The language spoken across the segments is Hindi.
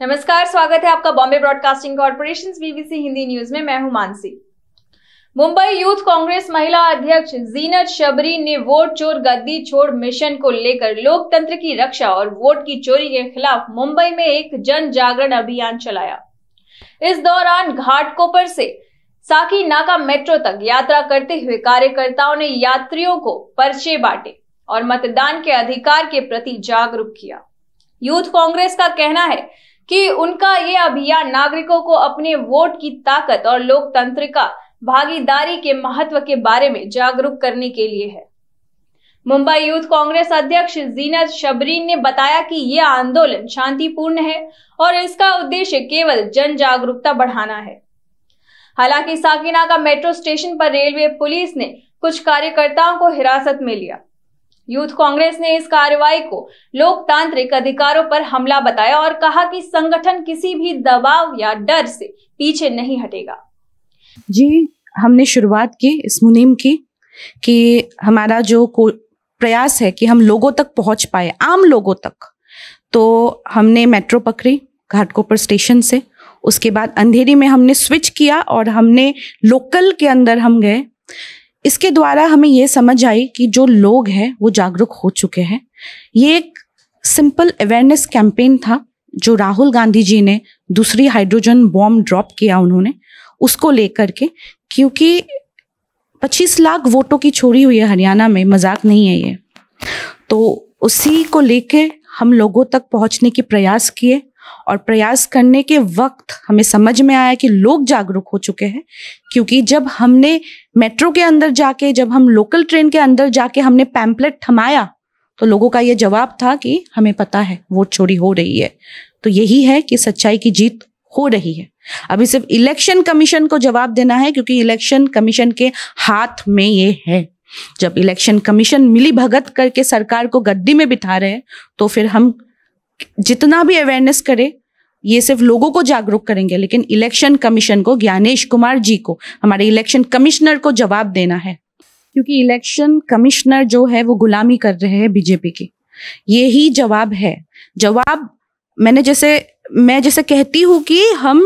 नमस्कार, स्वागत है आपका Bombay broadcasting corporation BBC Hindi news में। मैं हूं मानसी। मुंबई यूथ कांग्रेस महिला अध्यक्ष जीनत शबरी ने वोट चोर गद्दी छोड़ मिशन को लेकर लोकतंत्र की रक्षा और वोट की चोरी के खिलाफ मुंबई में एक जन जागरण अभियान चलाया। इस दौरान घाटकोपर से साकी नाका मेट्रो तक यात्रा करते हुए कार्यकर्ताओं ने यात्रियों को पर्चे बांटे और मतदान के अधिकार के प्रति जागरूक किया। यूथ कांग्रेस का कहना है कि उनका ये अभियान नागरिकों को अपने वोट की ताकत और लोकतंत्र का भागीदारी के महत्व के बारे में जागरूक करने के लिए है। मुंबई यूथ कांग्रेस अध्यक्ष जीनत शबरी ने बताया कि यह आंदोलन शांतिपूर्ण है और इसका उद्देश्य केवल जन जागरूकता बढ़ाना है। हालांकि साकीनाका मेट्रो स्टेशन पर रेलवे पुलिस ने कुछ कार्यकर्ताओं को हिरासत में लिया। यूथ कांग्रेस ने इस कार्रवाई को लोकतांत्रिक अधिकारों पर हमला बताया और कहा कि संगठन किसी भी दबाव या डर से पीछे नहीं हटेगा। जी, हमने शुरुआत की इस मुहिम की कि हमारा जो प्रयास है कि हम लोगों तक पहुंच पाए, आम लोगों तक। तो हमने मेट्रो पकड़ी घाटकोपर स्टेशन से, उसके बाद अंधेरी में हमने स्विच किया और हमने लोकल के अंदर हम गए। इसके द्वारा हमें ये समझ आई कि जो लोग हैं वो जागरूक हो चुके हैं। ये एक सिंपल अवेयरनेस कैंपेन था जो राहुल गांधी जी ने दूसरी हाइड्रोजन बॉम्ब ड्रॉप किया उन्होंने, उसको लेकर के, क्योंकि 25 लाख वोटों की चोरी हुई है हरियाणा में, मजाक नहीं है ये। तो उसी को लेके हम लोगों तक पहुंचने के प्रयास किए और प्रयास करने के वक्त हमें समझ में आया कि लोग जागरूक हो चुके हैं। क्योंकि जब हमने मेट्रो के अंदर जाके, जब हम लोकल ट्रेन के अंदर जाके हमने पैम्पलेट थमाया तो लोगों का ये जवाब था कि हमें पता है वोट चोरी हो रही है। तो यही है कि सच्चाई की जीत हो रही है। अभी सिर्फ इलेक्शन कमीशन को जवाब देना है, क्योंकि इलेक्शन कमीशन के हाथ में ये है। जब इलेक्शन कमीशन मिली भगत करके सरकार को गद्दी में बिठा रहे हैं तो फिर हम जितना भी अवेयरनेस करें, ये सिर्फ लोगों को जागरूक करेंगे, लेकिन इलेक्शन कमीशन को, ज्ञानेश कुमार जी को, हमारे इलेक्शन कमिश्नर को जवाब देना है। क्योंकि इलेक्शन कमिश्नर जो है वो गुलामी कर रहे हैं बीजेपी की। यही जवाब है। जवाब मैं जैसे कहती हूँ कि हम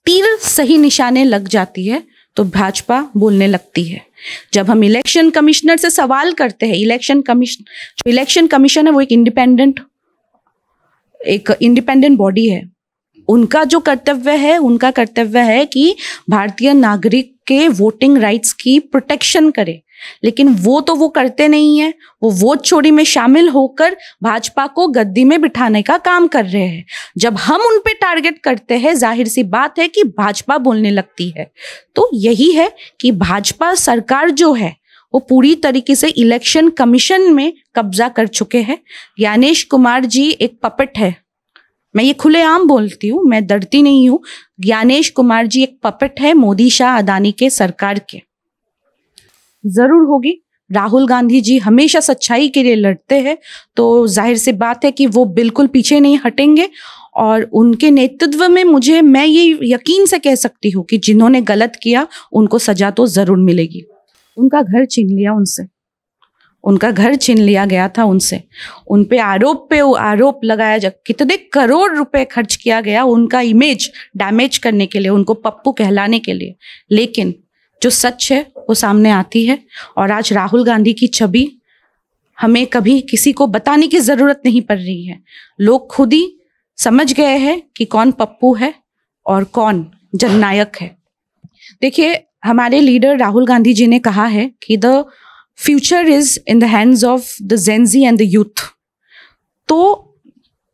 तीर सही निशाने लग जाती है तो भाजपा बोलने लगती है। जब हम इलेक्शन कमिश्नर से सवाल करते हैं, इलेक्शन कमीशन है वो एक इंडिपेंडेंट बॉडी है। उनका जो कर्तव्य है कि भारतीय नागरिक के वोटिंग राइट्स की प्रोटेक्शन करे, लेकिन वो करते नहीं है। वो वोट चोरी में शामिल होकर भाजपा को गद्दी में बिठाने का काम कर रहे हैं। जब हम उन पे टारगेट करते हैं, जाहिर सी बात है कि भाजपा बोलने लगती है। तो यही है कि भाजपा सरकार जो है वो पूरी तरीके से इलेक्शन कमीशन में कब्जा कर चुके हैं। ज्ञानेश कुमार जी एक पपेट है। मैं ये खुलेआम बोलती हूँ, मैं डरती नहीं हूँ। ज्ञानेश कुमार जी एक पपेट है मोदी शाह अदानी के सरकार के। जरूर होगी, राहुल गांधी जी हमेशा सच्चाई के लिए लड़ते हैं, तो जाहिर सी बात है कि वो बिल्कुल पीछे नहीं हटेंगे। और उनके नेतृत्व में मैं ये यकीन से कह सकती हूँ कि जिन्होंने गलत किया उनको सजा तो जरूर मिलेगी। उनका घर छीन लिया गया था उनसे। उन पे आरोप लगाया जा, कितने करोड़ रुपए खर्च किया गया उनका इमेज डैमेज करने के लिए, उनको पप्पू कहलाने के लिए। लेकिन जो सच है वो सामने आती है। और आज राहुल गांधी की छवि हमें कभी किसी को बताने की जरूरत नहीं पड़ रही है। लोग खुद ही समझ गए हैं कि कौन पप्पू है और कौन जननायक है। देखिए, हमारे लीडर राहुल गांधी जी ने कहा है कि the future is in the hands of the Gen Z and the youth. तो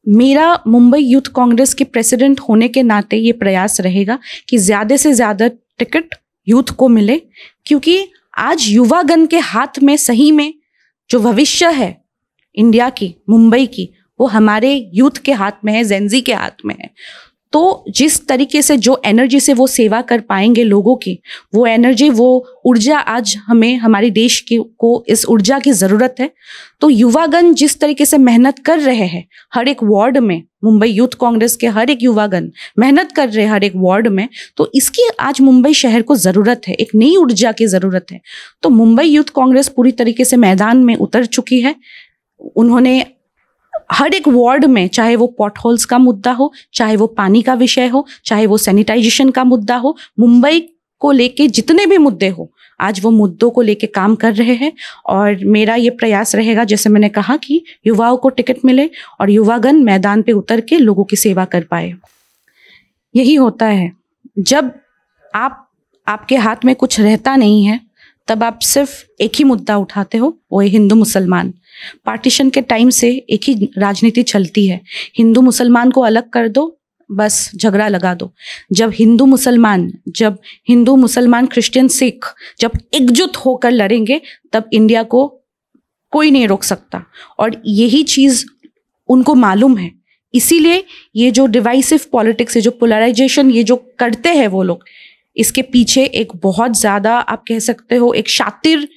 मेरा मुंबई यूथ कांग्रेस के प्रेसिडेंट होने के नाते ये प्रयास रहेगा कि ज्यादा से ज्यादा टिकट यूथ को मिले, क्योंकि आज युवागण के हाथ में सही में जो भविष्य है इंडिया की, मुंबई की, वो हमारे यूथ के हाथ में है, जेन-ज़ी के हाथ में है। तो जिस तरीके से जो एनर्जी से वो सेवा कर पाएंगे लोगों की, वो एनर्जी, वो ऊर्जा, आज हमें हमारे देश को इस ऊर्जा की जरूरत है। तो युवागण जिस तरीके से मेहनत कर रहे हैं हर एक वार्ड में, मुंबई यूथ कांग्रेस के हर एक युवागण मेहनत कर रहे हैं हर एक वार्ड में, तो इसकी आज मुंबई शहर को जरूरत है, एक नई ऊर्जा की जरूरत है। तो मुंबई यूथ कांग्रेस पूरी तरीके से मैदान में उतर चुकी है। उन्होंने हर एक वार्ड में, चाहे वो पॉट होल्स का मुद्दा हो, चाहे वो पानी का विषय हो, चाहे वो सैनिटाइजेशन का मुद्दा हो, मुंबई को लेके जितने भी मुद्दे हो, आज वो मुद्दों को लेके काम कर रहे हैं। और मेरा ये प्रयास रहेगा, जैसे मैंने कहा, कि युवाओं को टिकट मिले और युवागण मैदान पे उतर के लोगों की सेवा कर पाए। यही होता है, जब आपके हाथ में कुछ रहता नहीं है तब आप सिर्फ एक ही मुद्दा उठाते हो, वो है हिंदू मुसलमान। पार्टीशन के टाइम से एक ही राजनीति चलती है, हिंदू मुसलमान को अलग कर दो, बस झगड़ा लगा दो। जब हिंदू मुसलमान क्रिश्चियन सिख जब एकजुट होकर लड़ेंगे, तब इंडिया को कोई नहीं रोक सकता। और यही चीज़ उनको मालूम है, इसीलिए ये जो डिवाइसिव पॉलिटिक्स है, जो पोलराइजेशन ये जो करते हैं वो लोग, इसके पीछे एक बहुत ज़्यादा, आप कह सकते हो, एक शातिर,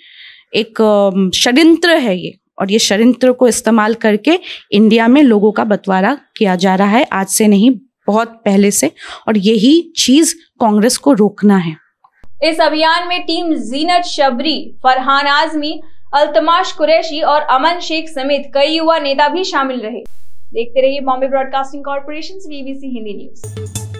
एक षड्यंत्र है ये। और ये षड्यंत्र को इस्तेमाल करके इंडिया में लोगों का बंटवारा किया जा रहा है, आज से नहीं, बहुत पहले से। और यही चीज कांग्रेस को रोकना है। इस अभियान में टीम जीनत शबरी, फरहान आजमी, अल्तमाश कुरैशी और अमन शेख समेत कई युवा नेता भी शामिल रहे। देखते रहिए Bombay broadcasting corporation, BBC Hindi news.